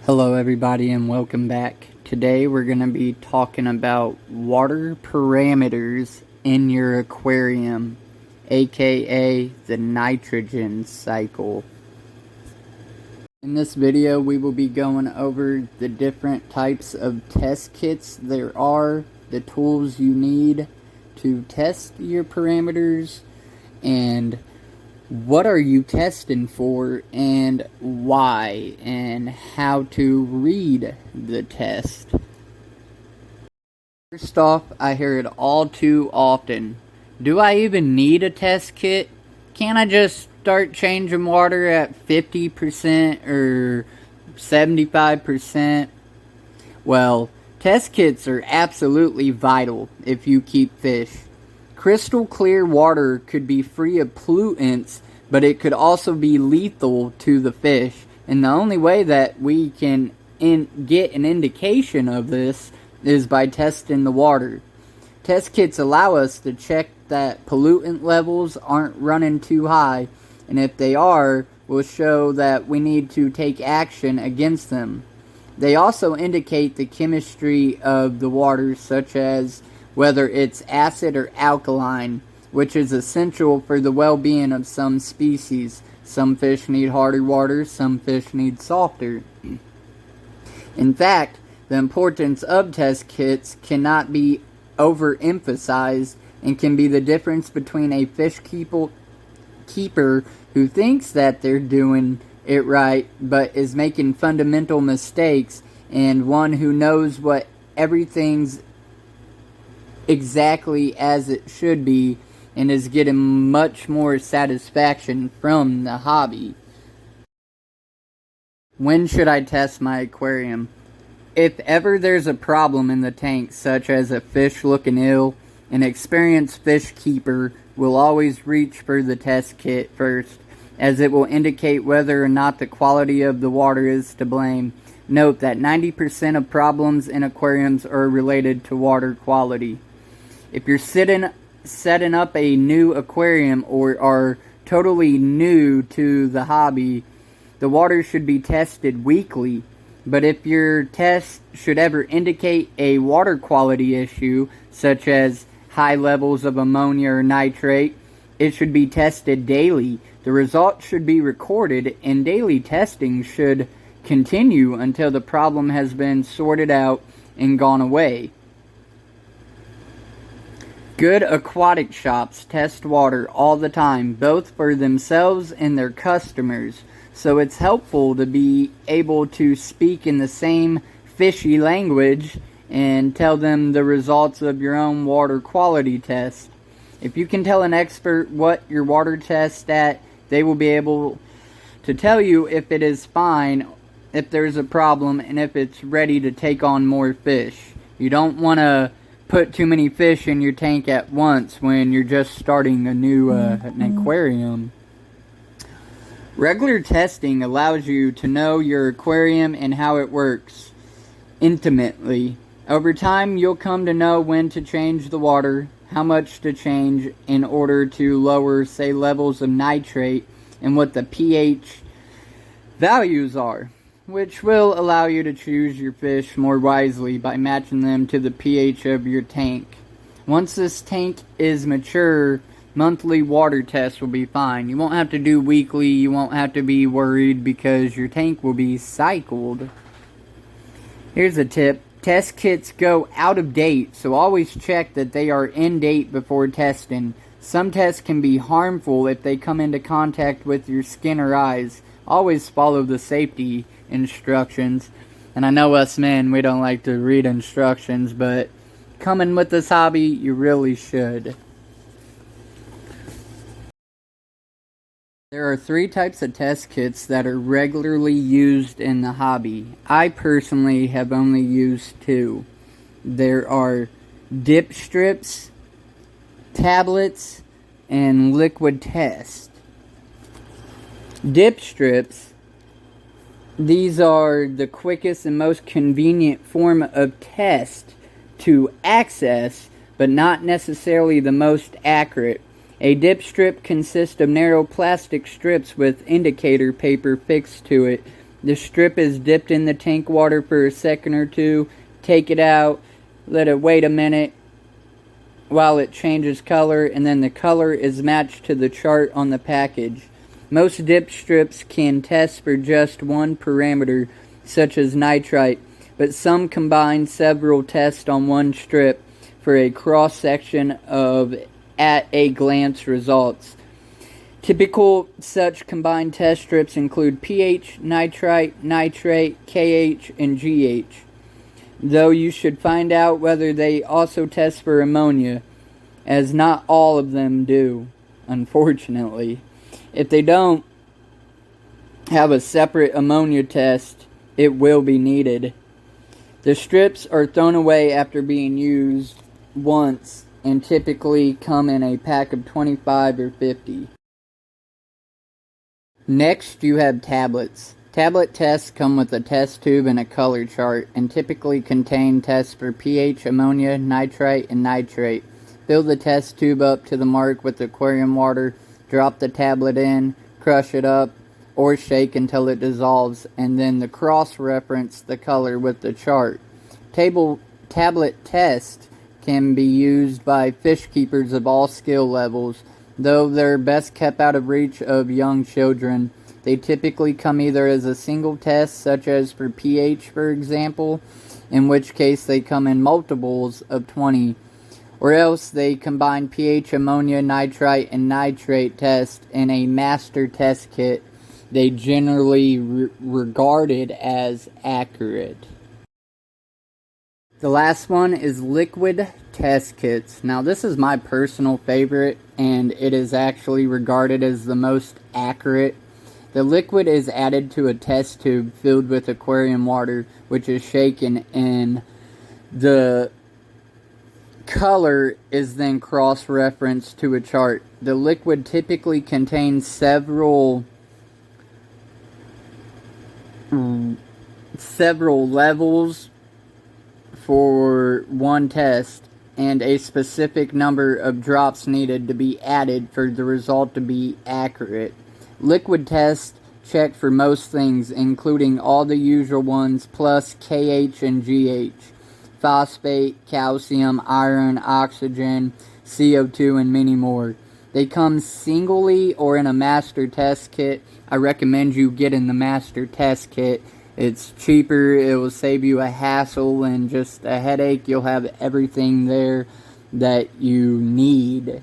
Hello everybody and welcome back. Today we're going to be talking about water parameters in your aquarium, aka the nitrogen cycle. In this video we will be going over the different types of test kits there are, the tools you need to test your parameters, and what are you testing for and why, and how to read the test. First off, I hear it all too often. Do I even need a test kit? Can't I just start changing water at 50% or 75%? Well, test kits are absolutely vital if you keep fish. Crystal clear water could be free of pollutants, but it could also be lethal to the fish. And the only way that we can get an indication of this is by testing the water. Test kits allow us to check that pollutant levels aren't running too high, and if they are, will show that we need to take action against them. They also indicate the chemistry of the water, such as whether it's acid or alkaline, which is essential for the well-being of some species. Some fish need harder water, some fish need softer. In fact, the importance of test kits cannot be overemphasized and can be the difference between a fish keeper who thinks that they're doing it right but is making fundamental mistakes, and one who knows what everything's exactly as it should be and is getting much more satisfaction from the hobby. When should I test my aquarium? If ever there's a problem in the tank, such as a fish looking ill, an experienced fish keeper will always reach for the test kit first, as it will indicate whether or not the quality of the water is to blame. Note that 90% of problems in aquariums are related to water quality. If you're setting up a new aquarium or are totally new to the hobby, the water should be tested weekly. But if your test should ever indicate a water quality issue, such as high levels of ammonia or nitrate, it should be tested daily. The results should be recorded, and daily testing should continue until the problem has been sorted out and gone away. Good aquatic shops test water all the time, both for themselves and their customers, so it's helpful to be able to speak in the same fishy language and tell them the results of your own water quality test. If you can tell an expert what your water tests at, they will be able to tell you if it is fine, if there's a problem, and if it's ready to take on more fish. You don't want to put too many fish in your tank at once when you're just starting a new an aquarium. Regular testing allows you to know your aquarium and how it works intimately. Over time, you'll come to know when to change the water, how much to change in order to lower, say, levels of nitrate, and what the pH values are, which will allow you to choose your fish more wisely by matching them to the pH of your tank. Once this tank is mature, monthly water tests will be fine. You won't have to do weekly, you won't have to be worried because your tank will be cycled. Here's a tip. Test kits go out of date, so always check that they are in date before testing. Some tests can be harmful if they come into contact with your skin or eyes. Always follow the safety instructions. And I know us men, we don't like to read instructions, but coming with this hobby, you really should. There are 3 types of test kits that are regularly used in the hobby. I personally have only used 2. There are dip strips, tablets, and liquid test. Dip strips, these are the quickest and most convenient form of test to access, but not necessarily the most accurate. A dip strip consists of narrow plastic strips with indicator paper fixed to it. The strip is dipped in the tank water for a second or two. Take it out, let it wait a minute while it changes color, and then the color is matched to the chart on the package. Most dip strips can test for just one parameter, such as nitrite, but some combine several tests on one strip for a cross-section of at-a-glance results. Typical such combined test strips include pH, nitrite, nitrate, KH, and GH, though you should find out whether they also test for ammonia, as not all of them do, unfortunately. If they don't have a separate ammonia test, it will be needed. The strips are thrown away after being used once and typically come in a pack of 25 or 50. Next, you have tablets. Tablet tests come with a test tube and a color chart and typically contain tests for pH, ammonia, nitrite, and nitrate. Fill the test tube up to the mark with aquarium water, drop the tablet in, crush it up, or shake until it dissolves, and then cross-reference the color with the chart. Tablet test can be used by fish keepers of all skill levels, though they're best kept out of reach of young children. They typically come either as a single test, such as for pH, for example, in which case they come in multiples of 20, or else they combine pH, ammonia, nitrite, and nitrate test in a master test kit. They generally regarded as accurate. The last one is liquid test kits. Now this is my personal favorite, and it is actually regarded as the most accurate. The liquid is added to a test tube filled with aquarium water, which is shaken, and the color is then cross-referenced to a chart. The liquid typically contains several levels for one test, and a specific number of drops needed to be added for the result to be accurate. Liquid tests check for most things, including all the usual ones, plus KH and GH, phosphate, calcium, iron, oxygen, CO2, and many more. They come singly or in a master test kit. I recommend you get in the master test kit. It's cheaper, it will save you a hassle and just a headache. You'll have everything there that you need.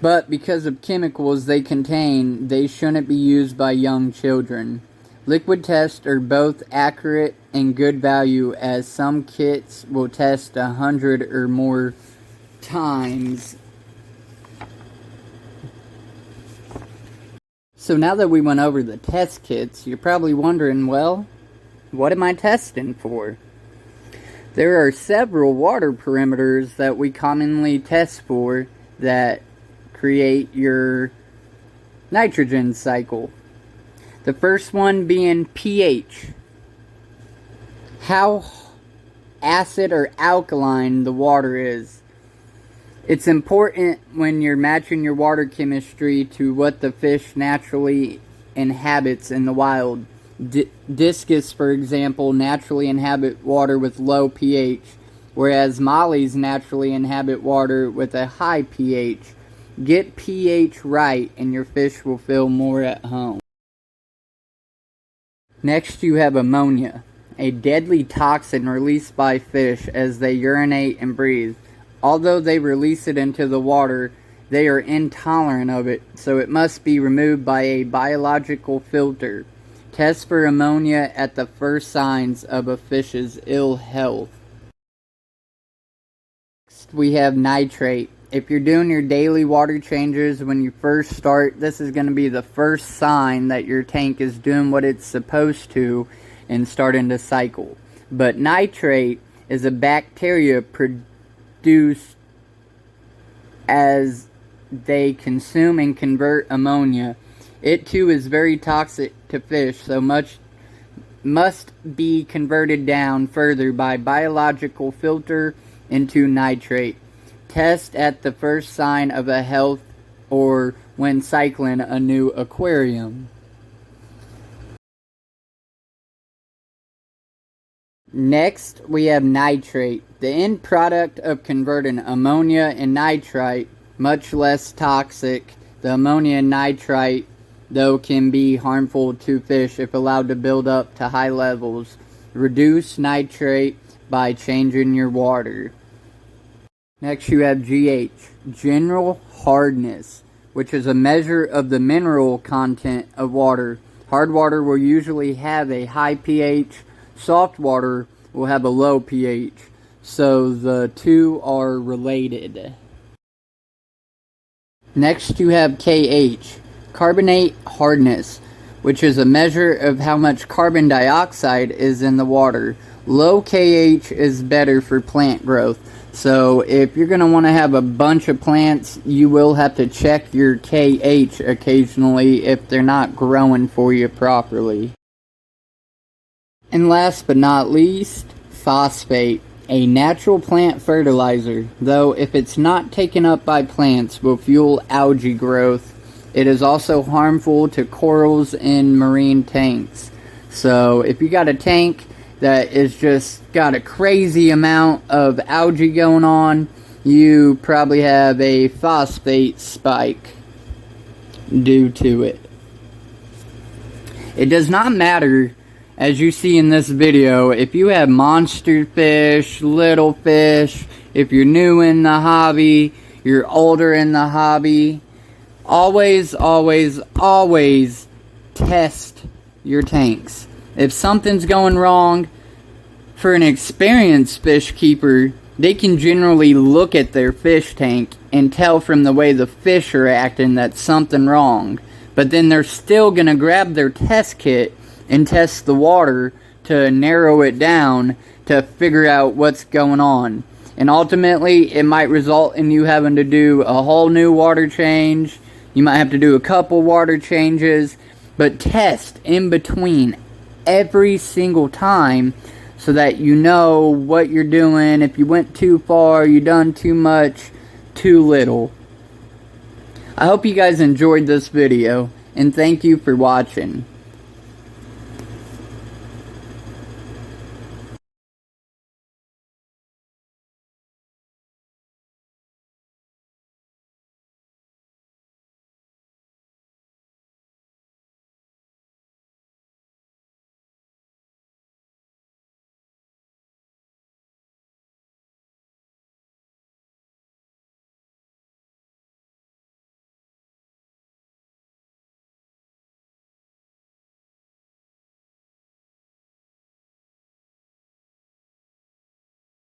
But because of chemicals they contain, they shouldn't be used by young children. Liquid tests are both accurate and good value, as some kits will test 100 or more times. So now that we went over the test kits, you're probably wondering, well, what am I testing for? There are several water parameters that we commonly test for that create your nitrogen cycle. The first one being pH. How acid or alkaline the water is. It's important when you're matching your water chemistry to what the fish naturally inhabits in the wild. Discus, for example, naturally inhabit water with low pH, whereas mollies naturally inhabit water with a high pH. Get pH right and your fish will feel more at home. Next, you have ammonia, a deadly toxin released by fish as they urinate and breathe. Although they release it into the water, they are intolerant of it, so it must be removed by a biological filter. Test for ammonia at the first signs of a fish's ill health. Next, we have nitrate. If you're doing your daily water changes when you first start, this is going to be the first sign that your tank is doing what it's supposed to and starting to cycle. But nitrate is a bacteria produced as they consume and convert ammonia. It too is very toxic to fish, so much must be converted down further by biological filter into nitrate. Test at the first sign of a health or when cycling a new aquarium. Next, we have nitrate, the end product of converting ammonia and nitrite, much less toxic. The ammonia and nitrite, though, can be harmful to fish if allowed to build up to high levels. Reduce nitrate by changing your water. Next, you have GH, general hardness, which is a measure of the mineral content of water. Hard water will usually have a high pH. Soft water will have a low pH. So the two are related. Next, you have KH, carbonate hardness, which is a measure of how much carbon dioxide is in the water. Low KH is better for plant growth. So if you're going to want to have a bunch of plants, you will have to check your KH occasionally if they're not growing for you properly. And last but not least, phosphate, a natural plant fertilizer, though if it's not taken up by plants will fuel algae growth. It is also harmful to corals in marine tanks. So if you got a tank that is just got a crazy amount of algae going on, you probably have a phosphate spike due to it. It does not matter, as you see in this video, if you have monster fish, little fish, if you're new in the hobby, you're older in the hobby, always test your tanks. If something's going wrong, for an experienced fish keeper, they can generally look at their fish tank and tell from the way the fish are acting that something wrong. But then they're still going to grab their test kit and test the water to narrow it down to figure out what's going on. And ultimately, it might result in you having to do a whole new water change. You might have to do a couple water changes, but test in between every single time so that you know what you're doing. If you went too far, you done too much, too little. I hope you guys enjoyed this video, and thank you for watching.